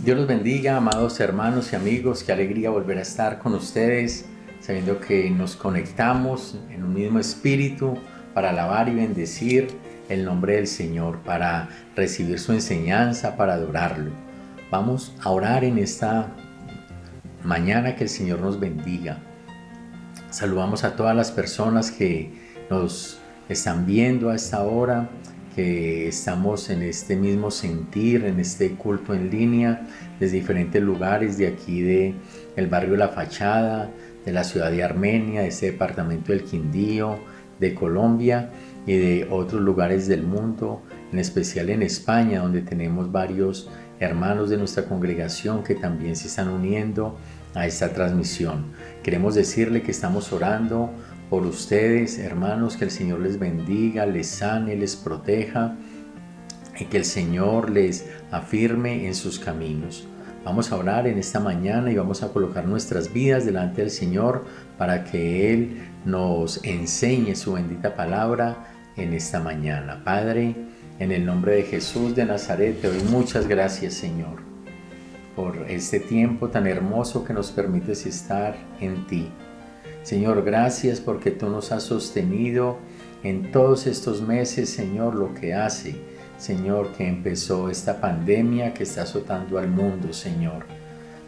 Dios los bendiga, amados hermanos y amigos. Qué alegría volver a estar con ustedes, sabiendo que nos conectamos en un mismo espíritu para alabar y bendecir el nombre del Señor, para recibir su enseñanza, para adorarlo. Vamos a orar en esta mañana. Que el Señor nos bendiga. Saludamos a todas las personas que nos están viendo a esta hora, que estamos en este mismo sentir, en este culto en línea, desde diferentes lugares de aquí del barrio La Fachada, de la ciudad de Armenia, de este departamento del Quindío, de Colombia y de otros lugares del mundo, en especial en España, donde tenemos varios hermanos de nuestra congregación que también se están uniendo a esta transmisión. Queremos decirle que estamos orando por ustedes, hermanos, que el Señor les bendiga, les sane, les proteja y que el Señor les afirme en sus caminos. Vamos a orar en esta mañana y vamos a colocar nuestras vidas delante del Señor para que Él nos enseñe su bendita palabra en esta mañana. Padre, en el nombre de Jesús de Nazaret, te doy muchas gracias, Señor, por este tiempo tan hermoso que nos permites estar en ti. Señor, gracias porque tú nos has sostenido en todos estos meses, Señor, lo que hace, Señor, que empezó esta pandemia que está azotando al mundo, Señor.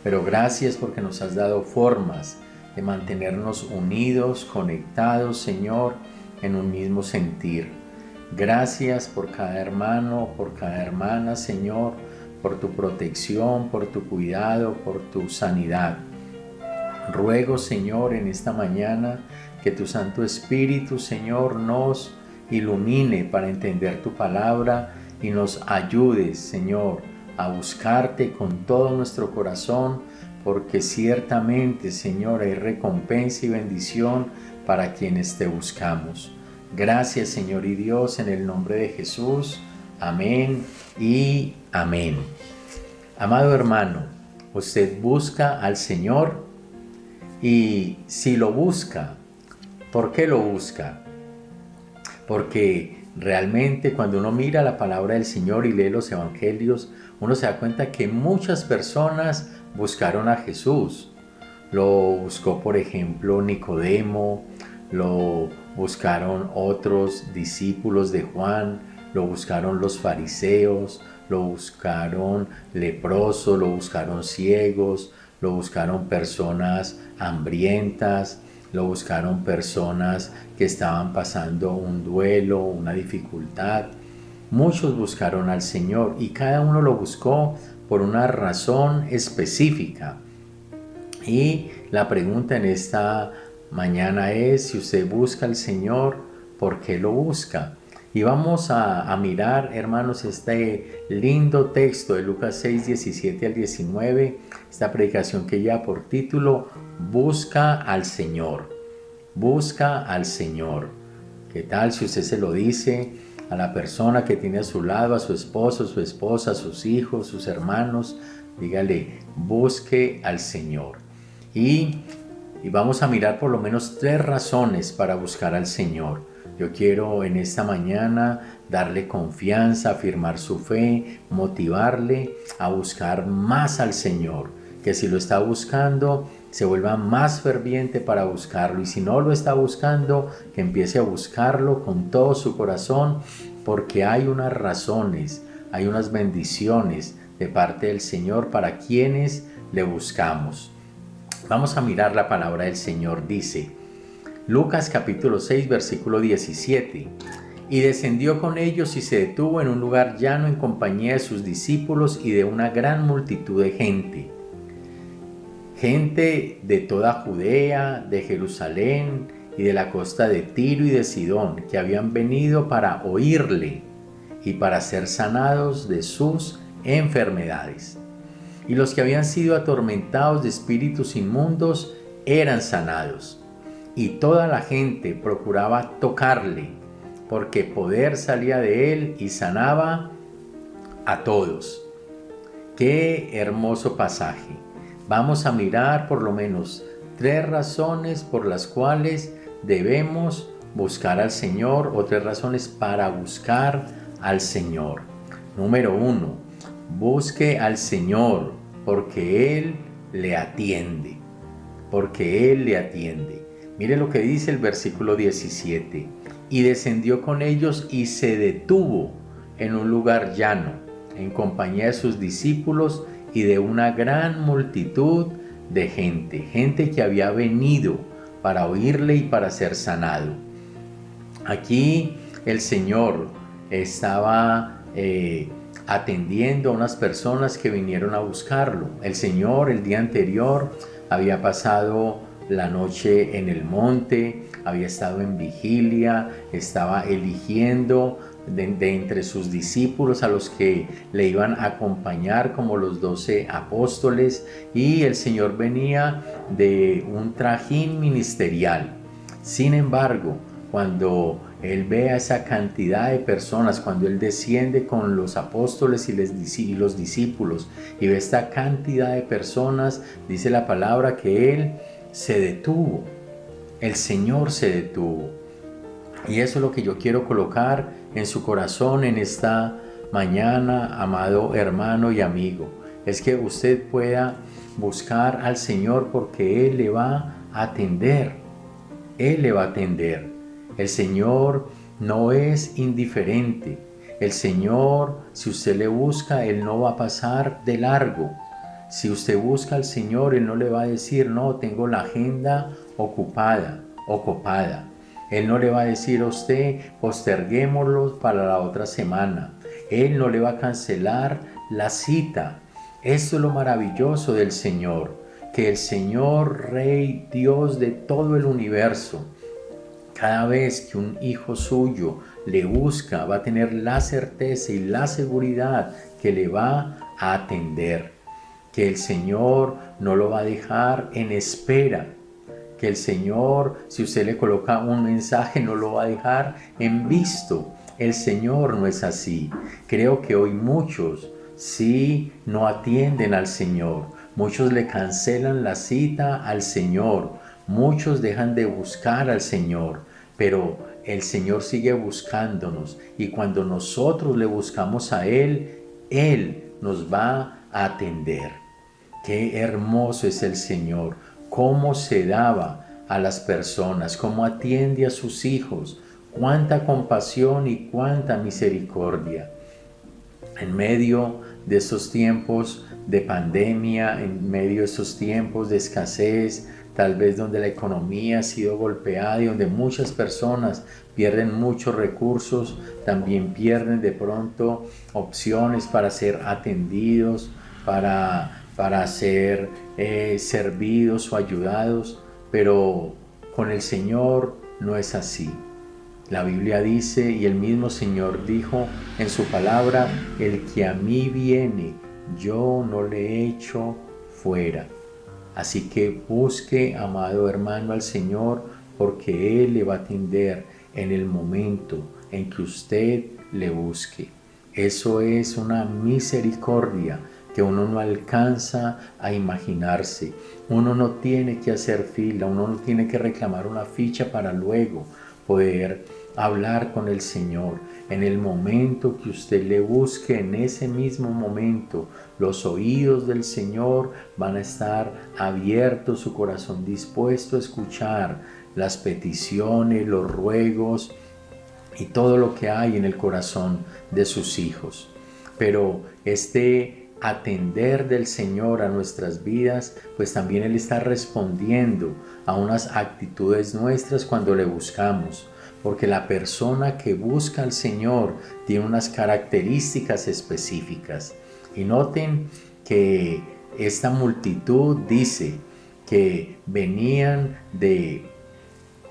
Pero gracias porque nos has dado formas de mantenernos unidos, conectados, Señor, en un mismo sentir. Gracias por cada hermano, por cada hermana, Señor, por tu protección, por tu cuidado, por tu sanidad. Ruego, Señor, en esta mañana que tu Santo Espíritu, Señor, nos ilumine para entender tu palabra y nos ayudes, Señor, a buscarte con todo nuestro corazón, porque ciertamente, Señor, hay recompensa y bendición para quienes te buscamos. Gracias, Señor y Dios, en el nombre de Jesús. Amén y amén. Amado hermano, usted busca al Señor. Y si lo busca, ¿por qué lo busca? Porque realmente cuando uno mira la palabra del Señor y lee los evangelios, uno se da cuenta que muchas personas buscaron a Jesús. Lo buscó, por ejemplo, Nicodemo, lo buscaron otros discípulos de Juan, lo buscaron los fariseos, lo buscaron leprosos, lo buscaron ciegos, lo buscaron personas hambrientas, lo buscaron personas que estaban pasando un duelo, una dificultad. Muchos buscaron al Señor y cada uno lo buscó por una razón específica. Y la pregunta en esta mañana es: si usted busca al Señor, ¿por qué lo busca? Y vamos a mirar, hermanos, este lindo texto de Lucas 6, 17 al 19, esta predicación que lleva por título Busca al Señor. Busca al Señor. ¿Qué tal si usted se lo dice a la persona que tiene a su lado, a su esposo, su esposa, sus hijos, sus hermanos? Dígale, busque al Señor. Y vamos a mirar por lo menos 3 razones para buscar al Señor. Yo quiero en esta mañana darle confianza, afirmar su fe, motivarle a buscar más al Señor. Que si lo está buscando, se vuelva más ferviente para buscarlo. Y si no lo está buscando, que empiece a buscarlo con todo su corazón, porque hay unas razones, hay unas bendiciones de parte del Señor para quienes le buscamos. Vamos a mirar la palabra del Señor. Dice Lucas capítulo 6, versículo 17. Y descendió con ellos y se detuvo en un lugar llano en compañía de sus discípulos y de una gran multitud de gente. Gente de toda Judea, de Jerusalén y de la costa de Tiro y de Sidón, que habían venido para oírle y para ser sanados de sus enfermedades. Y los que habían sido atormentados de espíritus inmundos eran sanados. Y toda la gente procuraba tocarle, porque poder salía de él y sanaba a todos. ¡Qué hermoso pasaje! Vamos a mirar por lo menos 3 razones por las cuales debemos buscar al Señor, o 3 razones para buscar al Señor. Número 1, busque al Señor porque Él le atiende, porque Él le atiende. Mire lo que dice el versículo 17. Y descendió con ellos y se detuvo en un lugar llano, en compañía de sus discípulos y de una gran multitud de gente que había venido para oírle y para ser sanado. Aquí el Señor estaba atendiendo a unas personas que vinieron a buscarlo. El Señor el día anterior había pasado la noche en el monte, había estado en vigilia, estaba eligiendo de entre sus discípulos a los que le iban a acompañar como los 12 apóstoles, y el Señor venía de un trajín ministerial. Sin embargo, cuando Él ve a esa cantidad de personas, cuando Él desciende con los apóstoles y los discípulos y ve esta cantidad de personas, dice la palabra que Él se detuvo, el Señor se detuvo. Y eso es lo que yo quiero colocar en su corazón en esta mañana, amado hermano y amigo. Es que usted pueda buscar al Señor porque Él le va a atender. Él le va a atender. El Señor no es indiferente. El Señor, si usted le busca, Él no va a pasar de largo. Si usted busca al Señor, Él no le va a decir, no, tengo la agenda ocupada o copada. Él no le va a decir a usted, posterguémoslo para la otra semana. Él no le va a cancelar la cita. Esto es lo maravilloso del Señor, que el Señor, Rey, Dios de todo el universo, cada vez que un hijo suyo le busca, va a tener la certeza y la seguridad que le va a atender, que el Señor no lo va a dejar en espera, que el Señor, si usted le coloca un mensaje, no lo va a dejar en visto. El Señor no es así. Creo que hoy muchos sí no atienden al Señor. Muchos le cancelan la cita al Señor. Muchos dejan de buscar al Señor. Pero el Señor sigue buscándonos. Y cuando nosotros le buscamos a Él, Él nos va a atender. Qué hermoso es el Señor. Cómo se daba a las personas, cómo atiende a sus hijos, cuánta compasión y cuánta misericordia. En medio de estos tiempos de pandemia, en medio de estos tiempos de escasez, tal vez donde la economía ha sido golpeada y donde muchas personas pierden muchos recursos, también pierden de pronto opciones para ser atendidos, para ser servidos o ayudados, pero con el Señor no es así. La Biblia dice, y el mismo Señor dijo en su palabra, el que a mí viene, yo no le echo fuera. Así que busque, amado hermano, al Señor, porque Él le va a atender en el momento en que usted le busque. Eso es una misericordia que uno no alcanza a imaginarse. Uno no tiene que hacer fila, uno no tiene que reclamar una ficha para luego poder hablar con el Señor. En el momento que usted le busque, en ese mismo momento, los oídos del Señor van a estar abiertos, su corazón dispuesto a escuchar las peticiones, los ruegos y todo lo que hay en el corazón de sus hijos. Pero este atender del Señor a nuestras vidas, pues también Él está respondiendo a unas actitudes nuestras cuando le buscamos, porque la persona que busca al Señor tiene unas características específicas. Y noten que esta multitud dice que venían de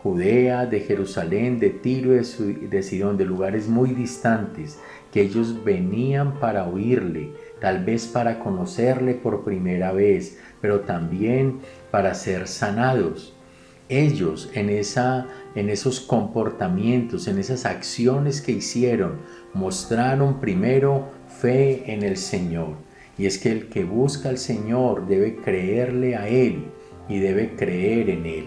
Judea, de Jerusalén, de Tiro y de Sidón, de lugares muy distantes, que ellos venían para oírle, tal vez para conocerle por primera vez, pero también para ser sanados. Ellos en esos comportamientos, en esas acciones que hicieron, mostraron primero fe en el Señor. Y es que el que busca al Señor debe creerle a Él y debe creer en Él.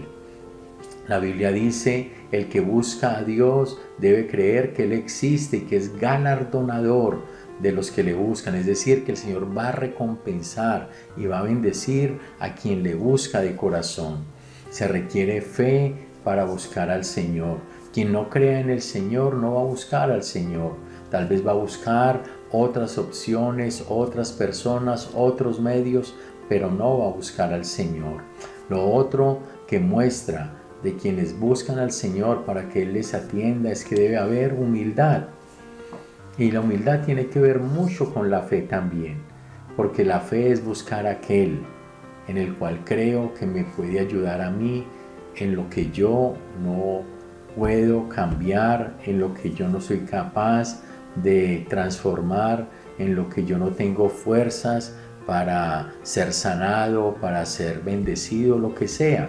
La Biblia dice, el que busca a Dios debe creer que Él existe y que es galardonador de los que le buscan, es decir, que el Señor va a recompensar y va a bendecir a quien le busca de corazón. Se requiere fe para buscar al Señor. Quien no crea en el Señor no va a buscar al Señor. Tal vez va a buscar otras opciones, otras personas, otros medios, pero no va a buscar al Señor. Lo otro que muestra de quienes buscan al Señor para que Él les atienda es que debe haber humildad. Y la humildad tiene que ver mucho con la fe también, porque la fe es buscar aquel en el cual creo que me puede ayudar a mí en lo que yo no puedo cambiar, en lo que yo no soy capaz de transformar, en lo que yo no tengo fuerzas para ser sanado, para ser bendecido, lo que sea.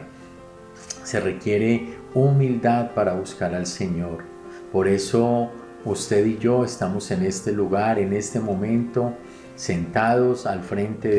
Se requiere humildad para buscar al Señor. Por eso usted y yo estamos en este lugar, en este momento, sentados al frente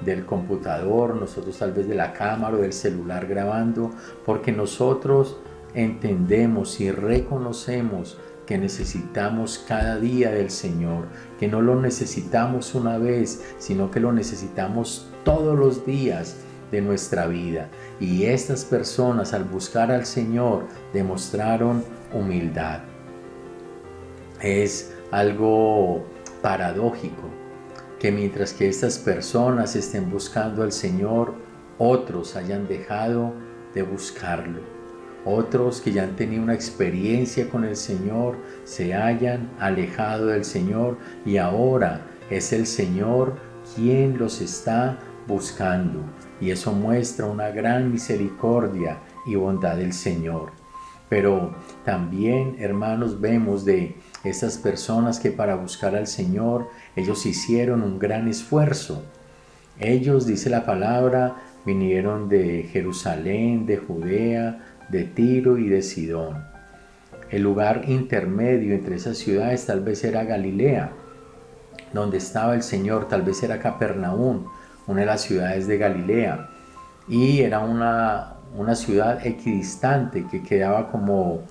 del computador, nosotros tal vez de la cámara o del celular grabando, porque nosotros entendemos y reconocemos que necesitamos cada día del Señor, que no lo necesitamos una vez, sino que lo necesitamos todos los días de nuestra vida. Y estas personas, al buscar al Señor, demostraron humildad. Es algo paradójico que mientras que estas personas estén buscando al Señor, otros hayan dejado de buscarlo. Otros que ya han tenido una experiencia con el Señor se hayan alejado del Señor y ahora es el Señor quien los está buscando. Y eso muestra una gran misericordia y bondad del Señor. Pero también, hermanos, vemos de estas personas que para buscar al Señor, ellos hicieron un gran esfuerzo. Ellos, dice la palabra, vinieron de Jerusalén, de Judea, de Tiro y de Sidón. El lugar intermedio entre esas ciudades tal vez era Galilea, donde estaba el Señor, tal vez era Capernaum, una de las ciudades de Galilea, y era una ciudad equidistante que quedaba como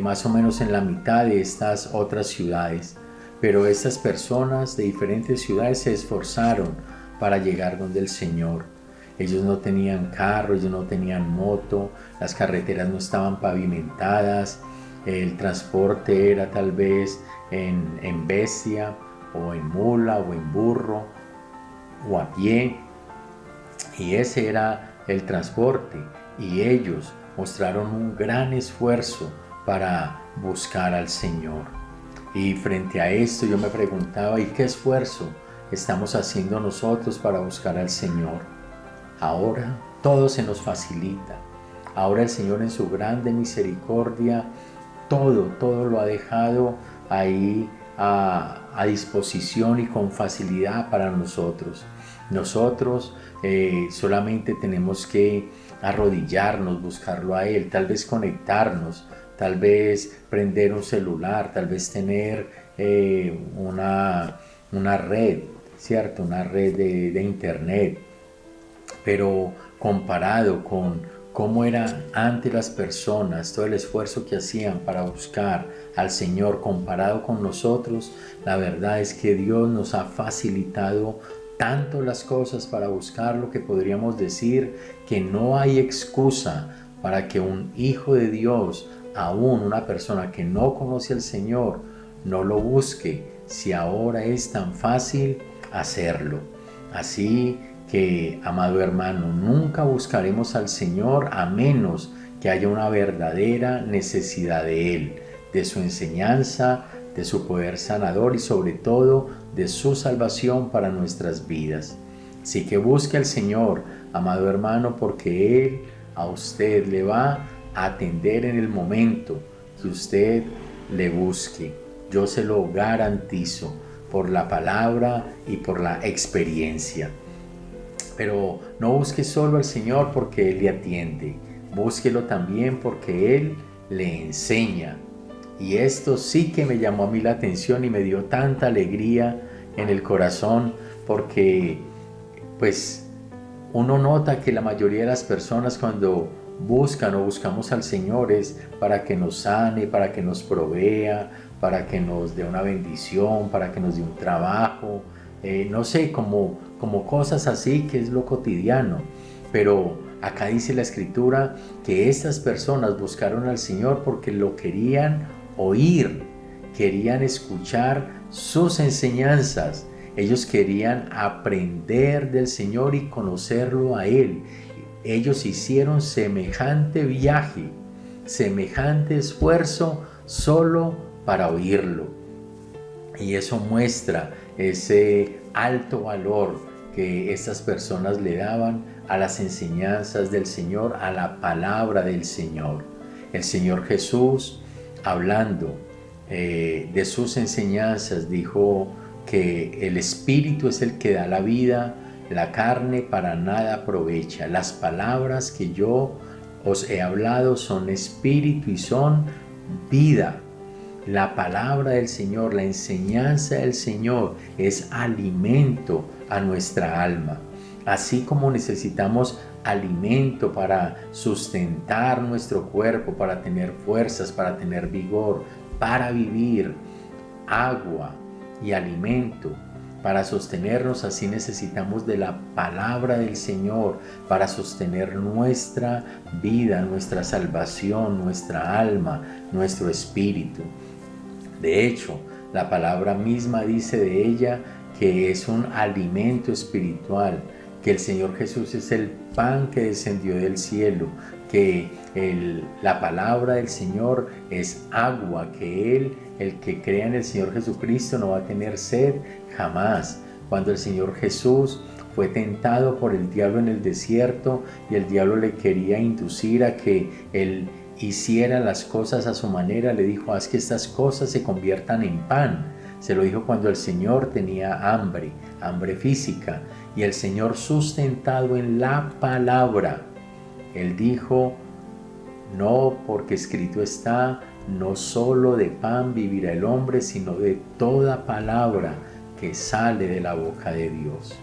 más o menos en la mitad de estas otras ciudades. Pero estas personas de diferentes ciudades se esforzaron para llegar donde el Señor. Ellos no tenían carro, ellos no tenían moto, las carreteras no estaban pavimentadas, el transporte era tal vez en bestia o en mula o en burro o a pie, y ese era el transporte, y ellos mostraron un gran esfuerzo para buscar al Señor. Y frente a esto yo me preguntaba, ¿y qué esfuerzo estamos haciendo nosotros para buscar al Señor? Ahora todo se nos facilita. Ahora el Señor en su grande misericordia todo lo ha dejado ahí a disposición y con facilidad para nosotros. Nosotros solamente tenemos que arrodillarnos, buscarlo a Él, tal vez conectarnos, tal vez prender un celular, tal vez tener una red, ¿cierto? Una red de internet. Pero comparado con cómo eran antes las personas, todo el esfuerzo que hacían para buscar al Señor, comparado con nosotros, la verdad es que Dios nos ha facilitado tanto las cosas para buscarlo que podríamos decir que no hay excusa para que un hijo de Dios, aún una persona que no conoce al Señor, no lo busque, si ahora es tan fácil hacerlo. Así que, amado hermano, nunca buscaremos al Señor a menos que haya una verdadera necesidad de Él, de su enseñanza, de su poder sanador y sobre todo de su salvación para nuestras vidas. Así que busque al Señor, amado hermano, porque Él a usted le va a atender en el momento que usted le busque. Yo se lo garantizo por la palabra y por la experiencia. Pero no busque solo al Señor porque Él le atiende, búsquelo también porque Él le enseña. Y esto sí que me llamó a mí la atención y me dio tanta alegría en el corazón, porque pues uno nota que la mayoría de las personas cuando buscamos al Señor es para que nos sane, para que nos provea, para que nos dé una bendición, para que nos dé un trabajo, no sé, como cosas así que es lo cotidiano. Pero acá dice la Escritura que estas personas buscaron al Señor porque lo querían oír, querían escuchar sus enseñanzas. Ellos querían aprender del Señor y conocerlo a Él. Ellos hicieron semejante viaje, semejante esfuerzo solo para oírlo. Y eso muestra ese alto valor que estas personas le daban a las enseñanzas del Señor, a la palabra del Señor. El Señor Jesús, hablando de sus enseñanzas, dijo que el Espíritu es el que da la vida, la carne para nada aprovecha. Las palabras que yo os he hablado son espíritu y son vida. La palabra del Señor, la enseñanza del Señor es alimento a nuestra alma. Así como necesitamos alimento para sustentar nuestro cuerpo, para tener fuerzas, para tener vigor, para vivir, agua y alimento para sostenernos, así necesitamos de la palabra del Señor para sostener nuestra vida, nuestra salvación, nuestra alma, nuestro espíritu. De hecho, la palabra misma dice de ella que es un alimento espiritual, que el Señor Jesús es el pan que descendió del cielo, que la palabra del Señor es agua, que el que crea en el Señor Jesucristo no va a tener sed jamás. Cuando el Señor Jesús fue tentado por el diablo en el desierto y el diablo le quería inducir a que él hiciera las cosas a su manera, le dijo: haz que estas cosas se conviertan en pan. Se lo dijo cuando el Señor tenía hambre física, y el Señor, sustentado en la palabra, Él dijo: no, porque escrito está, no solo de pan vivirá el hombre, sino de toda palabra que sale de la boca de Dios.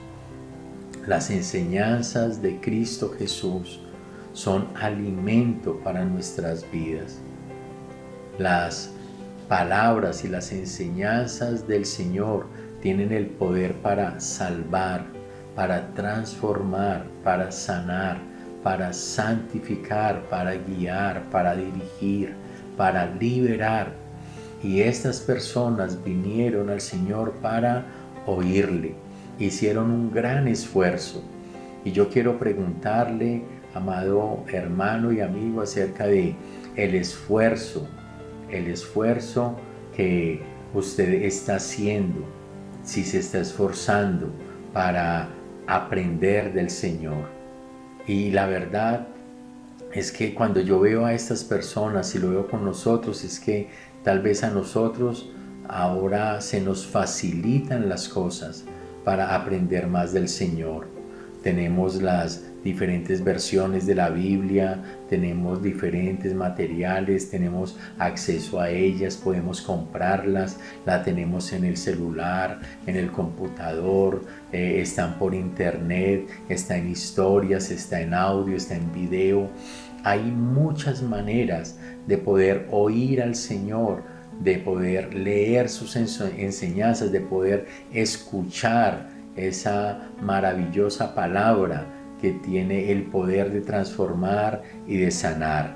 Las enseñanzas de Cristo Jesús son alimento para nuestras vidas. Las palabras y las enseñanzas del Señor tienen el poder para salvar, para transformar, para sanar, para santificar, para guiar, para dirigir, para liberar. Y estas personas vinieron al Señor para oírle, hicieron un gran esfuerzo. Y yo quiero preguntarle, amado hermano y amigo, acerca de el esfuerzo que usted está haciendo, si se está esforzando para aprender del Señor. Y la verdad es que cuando yo veo a estas personas y lo veo con nosotros, es que tal vez a nosotros ahora se nos facilitan las cosas para aprender más del Señor. Tenemos las diferentes versiones de la Biblia, tenemos diferentes materiales, tenemos acceso a ellas, podemos comprarlas, la tenemos en el celular, en el computador, están por internet, está en historias, está en audio, está en video. Hay muchas maneras de poder oír al Señor, de poder leer sus enseñanzas, de poder escuchar esa maravillosa palabra que tiene el poder de transformar y de sanar.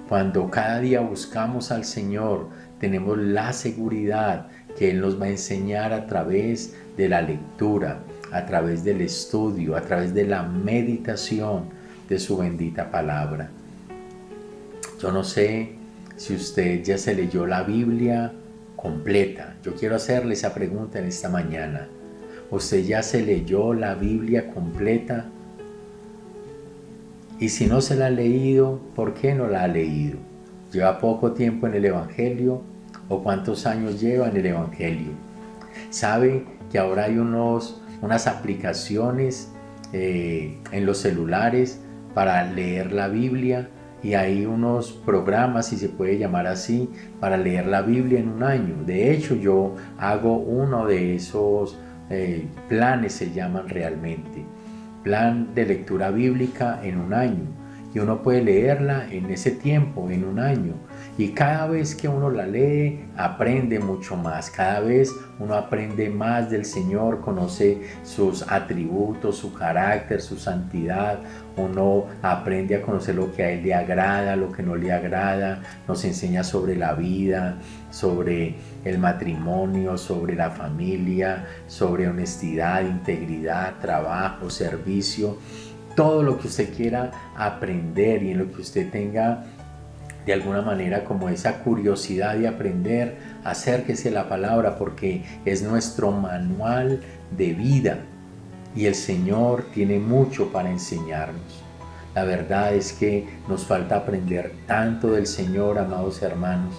Cuando cada día buscamos al Señor, tenemos la seguridad que Él nos va a enseñar a través de la lectura, a través del estudio, a través de la meditación de su bendita palabra. Yo no sé si usted ya se leyó la Biblia completa. Yo quiero hacerle esa pregunta en esta mañana. ¿Usted ya se leyó la Biblia completa? Y si no se la ha leído, ¿por qué no la ha leído? ¿Lleva poco tiempo en el Evangelio? ¿O cuántos años lleva en el Evangelio? ¿Sabe que ahora hay unas aplicaciones en los celulares para leer la Biblia? Y hay unos programas, si se puede llamar así, para leer la Biblia en un año. De hecho, yo hago uno de esos planes, se llaman realmente. Plan de lectura bíblica en un año. y uno puede leerla en ese tiempo, en un año. Y cada vez que uno la lee, aprende mucho más. Cada vez uno aprende más del Señor, conoce sus atributos, su carácter, su santidad. Uno aprende a conocer lo que a Él le agrada, lo que no le agrada. Nos enseña sobre la vida, sobre el matrimonio, sobre la familia, sobre honestidad, integridad, trabajo, servicio. Todo lo que usted quiera aprender y en lo que usted tenga de alguna manera como esa curiosidad de aprender, acérquese a la palabra porque es nuestro manual de vida y el Señor tiene mucho para enseñarnos. La verdad es que nos falta aprender tanto del Señor, amados hermanos.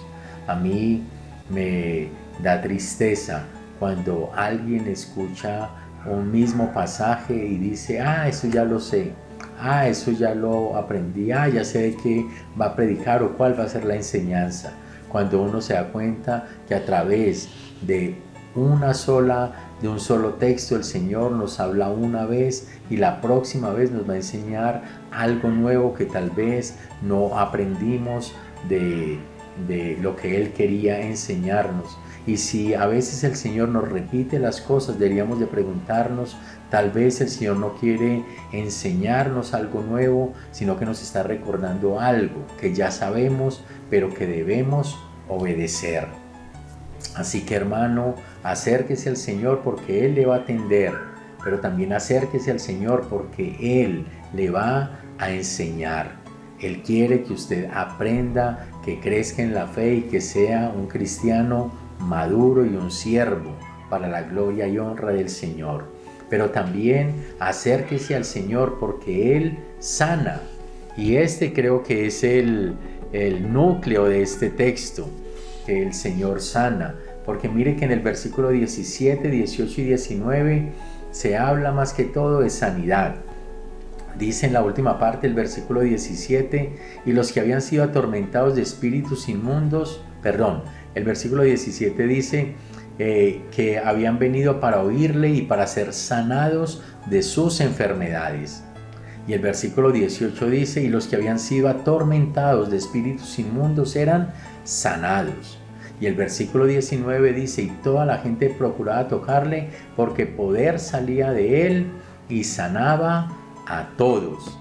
A mí me da tristeza cuando alguien escucha un mismo pasaje y dice, eso ya lo sé. Eso ya lo aprendí, ya sé de qué va a predicar o cuál va a ser la enseñanza. Cuando uno se da cuenta que a través de un solo texto el Señor nos habla una vez y la próxima vez nos va a enseñar algo nuevo que tal vez no aprendimos de lo que Él quería enseñarnos. Y si a veces el Señor nos repite las cosas, deberíamos de preguntarnos, tal vez el Señor no quiere enseñarnos algo nuevo, sino que nos está recordando algo que ya sabemos, pero que debemos obedecer. Así que hermano, acérquese al Señor porque Él le va a atender, pero también acérquese al Señor porque Él le va a enseñar. Él quiere que usted aprenda, que crezca en la fe y que sea un cristiano maduro y un siervo para la gloria y honra del Señor. Pero también acérquese al Señor porque Él sana. Y este creo que es el núcleo de este texto, que el Señor sana. Porque mire que en el versículo 17, 18 y 19 se habla más que todo de sanidad. Dice en la última parte del versículo 17, y los que habían sido atormentados de espíritus inmundos, el versículo 17 dice que habían venido para oírle y para ser sanados de sus enfermedades. Y el versículo 18 dice, y los que habían sido atormentados de espíritus inmundos eran sanados. Y el versículo 19 dice, y toda la gente procuraba tocarle porque poder salía de él y sanaba a todos.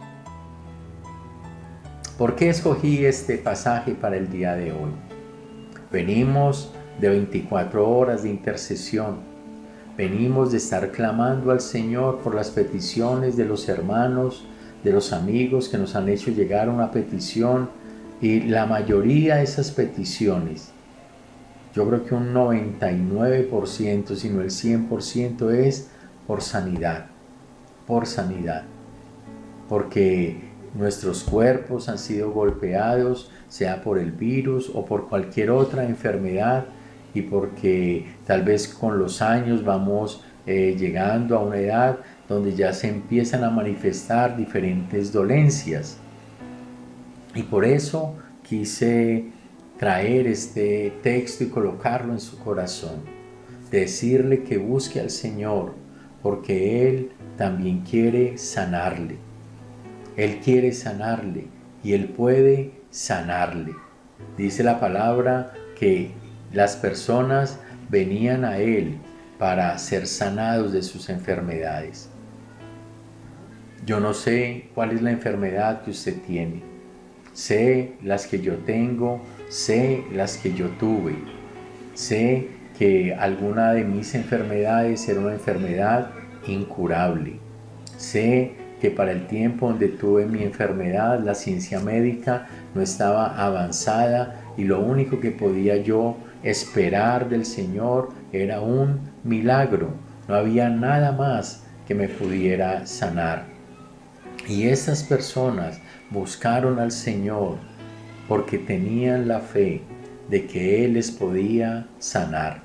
¿Por qué escogí este pasaje para el día de hoy? Venimos de 24 horas de intercesión. Venimos de estar clamando al Señor por las peticiones de los hermanos, de los amigos que nos han hecho llegar una petición, y la mayoría de esas peticiones, yo creo que un 99%, si no el 100%, es por sanidad, porque nuestros cuerpos han sido golpeados, sea por el virus o por cualquier otra enfermedad, y porque tal vez con los años vamos llegando a una edad donde ya se empiezan a manifestar diferentes dolencias. Y por eso quise traer este texto y colocarlo en su corazón, decirle que busque al Señor, porque Él también quiere sanarle. Él quiere sanarle y Él puede sanarle. Dice la palabra que las personas venían a Él para ser sanados de sus enfermedades. Yo no sé cuál es la enfermedad que usted tiene. Sé las que yo tengo, sé las que yo tuve. Sé que alguna de mis enfermedades era una enfermedad incurable. Sé que para el tiempo donde tuve mi enfermedad, la ciencia médica no estaba avanzada y lo único que podía yo esperar del Señor era un milagro. No había nada más que me pudiera sanar. Y esas personas buscaron al Señor porque tenían la fe de que Él les podía sanar.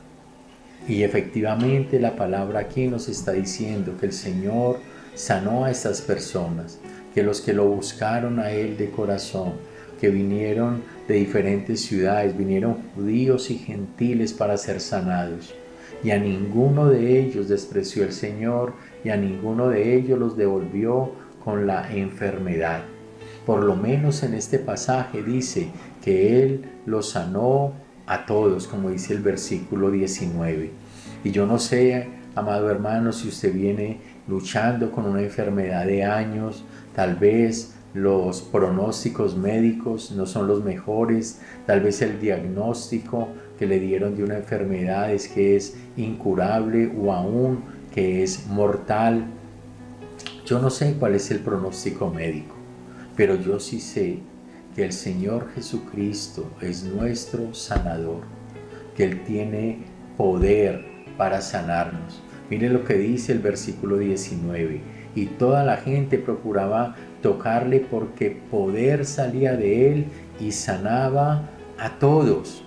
Y efectivamente la palabra aquí nos está diciendo que el Señor sanó a estas personas, que los que lo buscaron a Él de corazón, que vinieron de diferentes ciudades, vinieron judíos y gentiles para ser sanados. Y a ninguno de ellos despreció el Señor, y a ninguno de ellos los devolvió con la enfermedad. Por lo menos en este pasaje dice que Él los sanó a todos, como dice el versículo 19. Y yo no sé, amado hermano, si usted viene luchando con una enfermedad de años, tal vez los pronósticos médicos no son los mejores, tal vez el diagnóstico que le dieron de una enfermedad es que es incurable o aún que es mortal. Yo no sé cuál es el pronóstico médico, pero yo sí sé que el Señor Jesucristo es nuestro sanador, que Él tiene poder para sanarnos. Mire lo que dice el versículo 19. Y toda la gente procuraba tocarle porque poder salía de Él y sanaba a todos.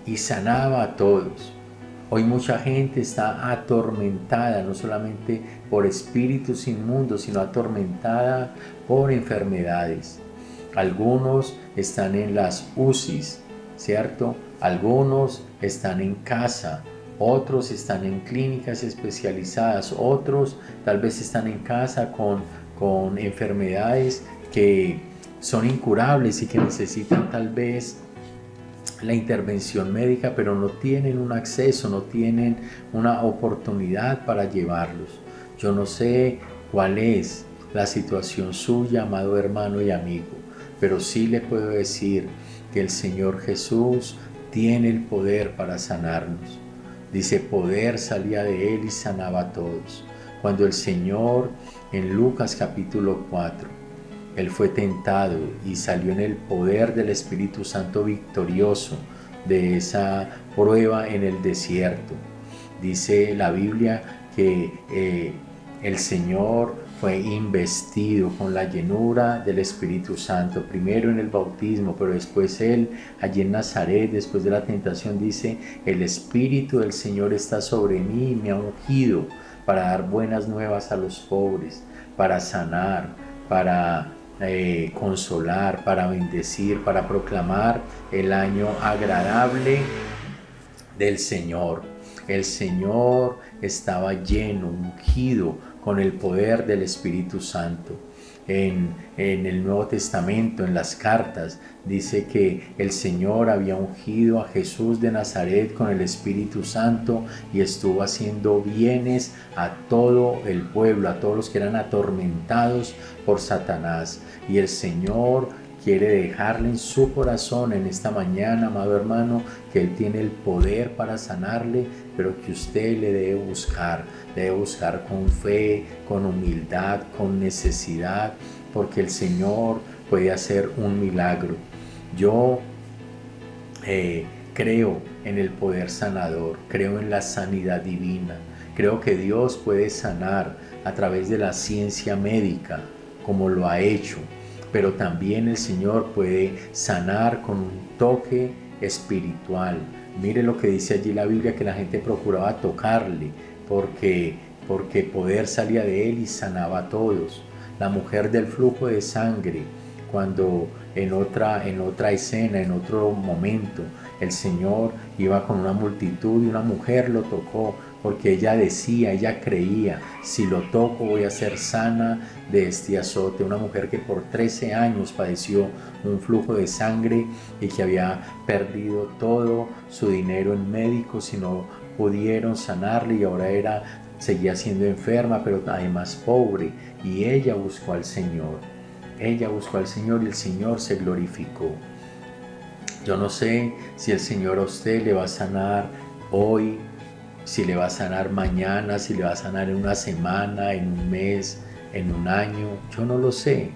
Y sanaba a todos. Hoy mucha gente está atormentada, no solamente por espíritus inmundos, sino atormentada por enfermedades. Algunos están en las UCIs, ¿cierto? Algunos están en casa, otros están en clínicas especializadas, otros tal vez están en casa con enfermedades que son incurables y que necesitan tal vez la intervención médica, pero no tienen un acceso, no tienen una oportunidad para llevarlos. Yo no sé cuál es la situación suya, amado hermano y amigo, pero sí le puedo decir que el Señor Jesús tiene el poder para sanarnos. Dice, poder salía de Él y sanaba a todos. Cuando el Señor, en Lucas capítulo 4, Él fue tentado y salió en el poder del Espíritu Santo victorioso de esa prueba en el desierto. Dice la Biblia que el Señor fue investido con la llenura del Espíritu Santo, primero en el bautismo, pero después Él, allí en Nazaret, después de la tentación, dice, el Espíritu del Señor está sobre mí y me ha ungido para dar buenas nuevas a los pobres, para sanar, para consolar, para bendecir, para proclamar el año agradable del Señor. El Señor estaba lleno, ungido con el poder del Espíritu Santo. En el Nuevo Testamento, en las cartas, dice que el Señor había ungido a Jesús de Nazaret con el Espíritu Santo y estuvo haciendo bienes a todo el pueblo, a todos los que eran atormentados por Satanás. Y el Señor quiere dejarle en su corazón en esta mañana, amado hermano, que Él tiene el poder para sanarle, pero que usted le debe buscar con fe, con humildad, con necesidad, porque el Señor puede hacer un milagro. Yo creo en el poder sanador, creo en la sanidad divina, creo que Dios puede sanar a través de la ciencia médica, como lo ha hecho, pero también el Señor puede sanar con un toque espiritual. Mire lo que dice allí la Biblia, que la gente procuraba tocarle, porque poder salía de Él y sanaba a todos. La mujer del flujo de sangre, cuando en otra escena, en otro momento, el Señor iba con una multitud y una mujer lo tocó, porque ella decía, ella creía, si lo toco voy a ser sana de este azote. Una mujer que por 13 años padeció un flujo de sangre y que había perdido todo su dinero en médicos y no pudieron sanarle, y ahora seguía siendo enferma, pero además pobre, y ella buscó al Señor. Ella buscó al Señor y el Señor se glorificó. Yo no sé si el Señor a usted le va a sanar hoy, si le va a sanar mañana, si le va a sanar en una semana, en un mes, en un año. Yo no lo sé,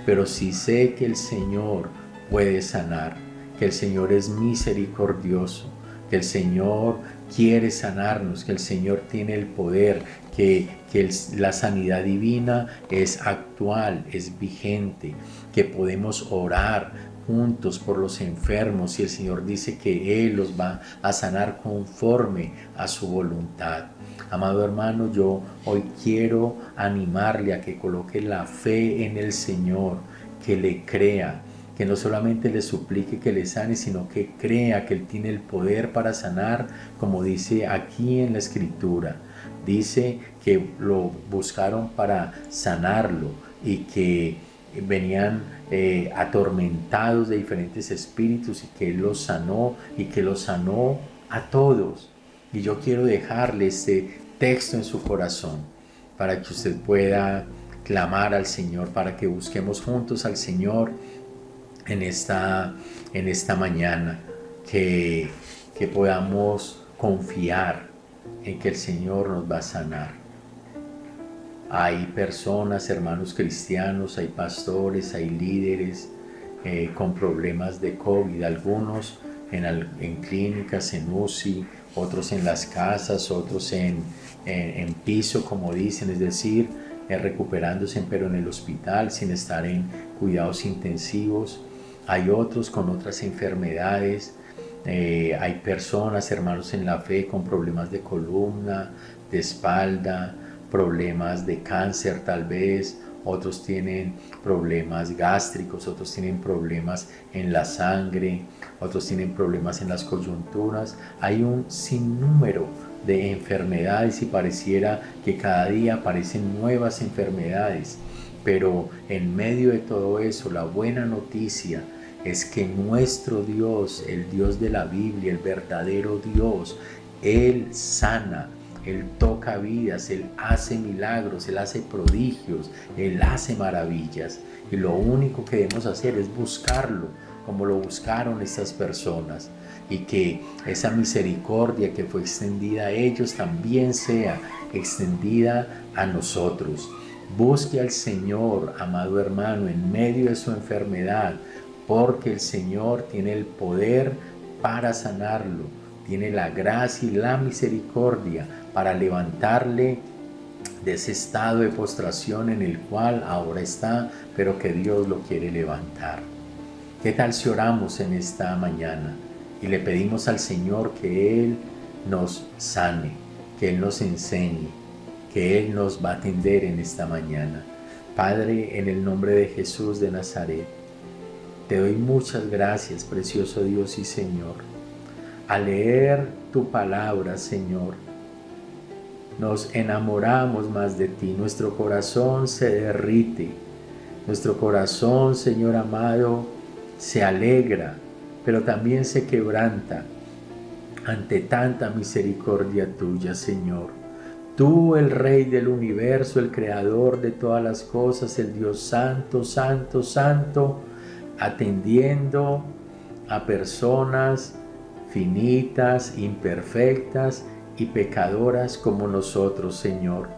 pero sí sé que el Señor puede sanar, que el Señor es misericordioso, que el Señor quiere sanarnos, que el Señor tiene el poder, que la sanidad divina es actual, es vigente, que podemos orar juntos por los enfermos y el Señor dice que Él los va a sanar conforme a su voluntad. Amado hermano, yo hoy quiero animarle a que coloque la fe en el Señor, que le crea, que no solamente le suplique que le sane, sino que crea que Él tiene el poder para sanar, como dice aquí en la Escritura. Dice que lo buscaron para sanarlo y que venían atormentados de diferentes espíritus y que Él los sanó y que los sanó a todos. Y yo quiero dejarle este texto en su corazón para que usted pueda clamar al Señor, para que busquemos juntos al Señor en esta mañana, que podamos confiar en que el Señor nos va a sanar. Hay personas, hermanos cristianos, hay pastores, hay líderes con problemas de COVID, algunos en clínicas, en UCI, otros en las casas, otros en piso, como dicen, es decir, recuperándose, pero en el hospital, sin estar en cuidados intensivos. Hay otros con otras enfermedades. Hay personas, hermanos en la fe, con problemas de columna, de espalda, problemas de cáncer tal vez, otros tienen problemas gástricos, otros tienen problemas en la sangre, otros tienen problemas en las coyunturas. Hay un sinnúmero de enfermedades y pareciera que cada día aparecen nuevas enfermedades, pero en medio de todo eso, la buena noticia es que nuestro Dios, el Dios de la Biblia, el verdadero Dios, Él sana, Él toca vidas, Él hace milagros, Él hace prodigios, Él hace maravillas. Y lo único que debemos hacer es buscarlo, como lo buscaron estas personas. Y que esa misericordia que fue extendida a ellos también sea extendida a nosotros. Busque al Señor, amado hermano, en medio de su enfermedad, porque el Señor tiene el poder para sanarlo, tiene la gracia y la misericordia para levantarle de ese estado de postración en el cual ahora está, pero que Dios lo quiere levantar. ¿Qué tal si oramos en esta mañana y le pedimos al Señor que Él nos sane, que Él nos enseñe, que Él nos va a atender en esta mañana? Padre, en el nombre de Jesús de Nazaret, te doy muchas gracias, precioso Dios y Señor. Al leer tu palabra, Señor, nos enamoramos más de ti. Nuestro corazón se derrite. Nuestro corazón, Señor amado, se alegra, pero también se quebranta ante tanta misericordia tuya, Señor. Tú, el Rey del universo, el Creador de todas las cosas, el Dios santo, santo, santo, atendiendo a personas finitas, imperfectas y pecadoras como nosotros, Señor,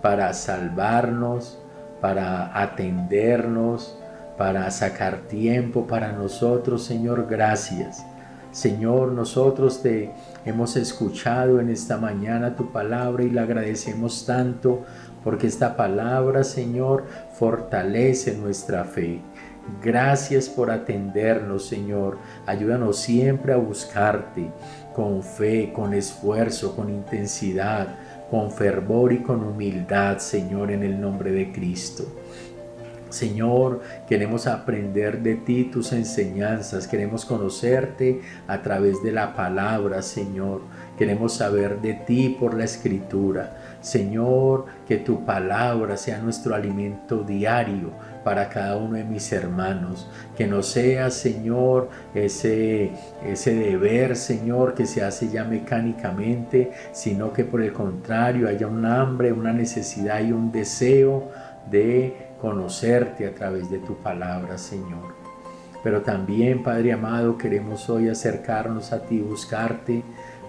para salvarnos, para atendernos, para sacar tiempo para nosotros, Señor. Gracias. Señor, nosotros te hemos escuchado en esta mañana tu palabra y la agradecemos tanto porque esta palabra, Señor, fortalece nuestra fe. Gracias por atendernos, Señor. Ayúdanos siempre a buscarte con fe, con esfuerzo, con intensidad, con fervor y con humildad, Señor, en el nombre de Cristo. Señor, queremos aprender de ti tus enseñanzas, queremos conocerte a través de la palabra, Señor. Queremos saber de ti por la Escritura. Señor, que tu palabra sea nuestro alimento diario para cada uno de mis hermanos. Que no sea, Señor, ese deber, Señor, que se hace ya mecánicamente, sino que por el contrario haya un hambre, una necesidad y un deseo de conocerte a través de tu palabra, Señor. Pero también, Padre amado, queremos hoy acercarnos a ti, buscarte,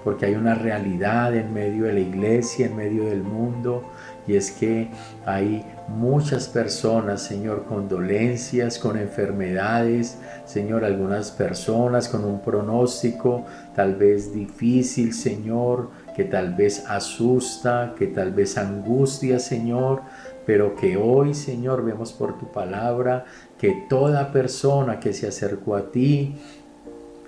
porque hay una realidad en medio de la iglesia, en medio del mundo, y es que hay muchas personas, Señor, con dolencias, con enfermedades, Señor, algunas personas con un pronóstico tal vez difícil, Señor, que tal vez asusta, que tal vez angustia, Señor, pero que hoy, Señor, vemos por tu palabra que toda persona que se acercó a ti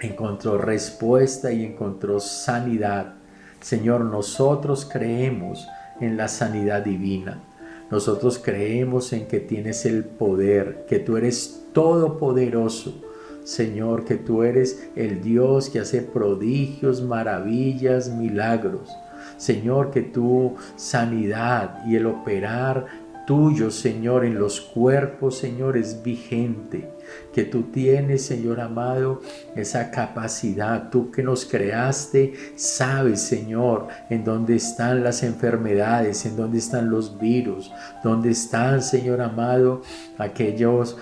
encontró respuesta y encontró sanidad. Señor, nosotros creemos en la sanidad divina. Nosotros creemos en que tienes el poder, que tú eres todopoderoso. Señor, que tú eres el Dios que hace prodigios, maravillas, milagros. Señor, que tu sanidad y el operar tuyo, Señor, en los cuerpos, Señor, es vigente. Que tú tienes, Señor amado, esa capacidad. Tú que nos creaste, sabes, Señor, en dónde están las enfermedades, en dónde están los virus, dónde están, Señor amado, aquellos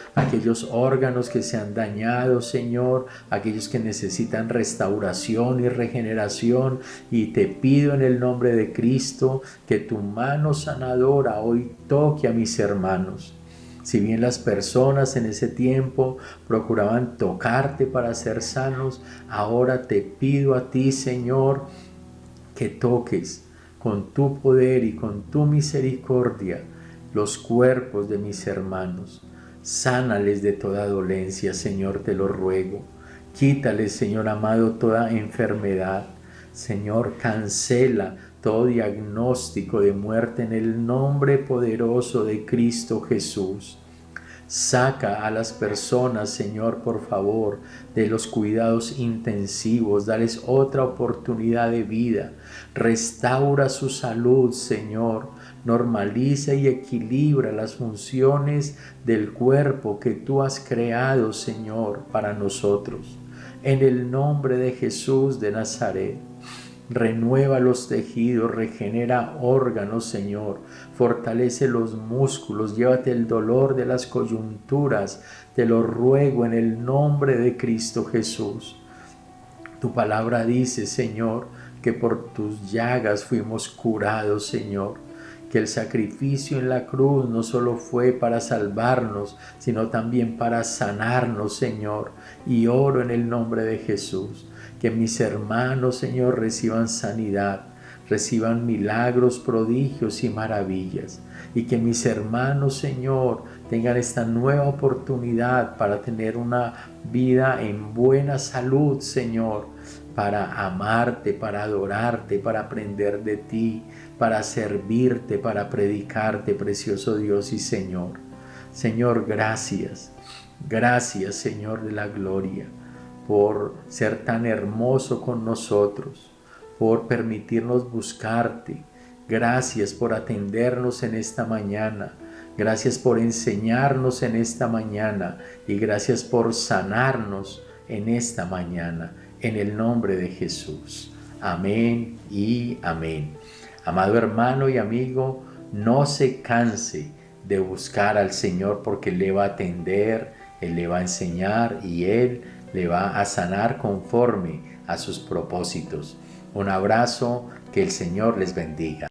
órganos que se han dañado, Señor, aquellos que necesitan restauración y regeneración. Y te pido en el nombre de Cristo que tu mano sanadora hoy toque a mis hermanos. Si bien las personas en ese tiempo procuraban tocarte para ser sanos, ahora te pido a ti, Señor, que toques con tu poder y con tu misericordia los cuerpos de mis hermanos. Sánales de toda dolencia, Señor, te lo ruego. Quítales, Señor amado, toda enfermedad. Señor, cancela todo diagnóstico de muerte en el nombre poderoso de Cristo Jesús. Saca a las personas, Señor, por favor, de los cuidados intensivos. Dales otra oportunidad de vida. Restaura su salud, Señor. Normaliza y equilibra las funciones del cuerpo que tú has creado, Señor, para nosotros. En el nombre de Jesús de Nazaret. Renueva los tejidos, regenera órganos, Señor. Fortalece los músculos, llévate el dolor de las coyunturas. Te lo ruego en el nombre de Cristo Jesús. Tu palabra dice, Señor, que por tus llagas fuimos curados, Señor. Que el sacrificio en la cruz no solo fue para salvarnos, sino también para sanarnos, Señor. Y oro en el nombre de Jesús. Que mis hermanos, Señor, reciban sanidad, reciban milagros, prodigios y maravillas. Y que mis hermanos, Señor, tengan esta nueva oportunidad para tener una vida en buena salud, Señor, para amarte, para adorarte, para aprender de ti, para servirte, para predicarte, precioso Dios y Señor. Señor, gracias. Gracias, Señor de la gloria, por ser tan hermoso con nosotros, por permitirnos buscarte. Gracias por atendernos en esta mañana. Gracias por enseñarnos en esta mañana y gracias por sanarnos en esta mañana. En el nombre de Jesús. Amén y amén. Amado hermano y amigo, no se canse de buscar al Señor porque Él le va a atender, Él le va a enseñar y Él le va a sanar conforme a sus propósitos. Un abrazo, que el Señor les bendiga.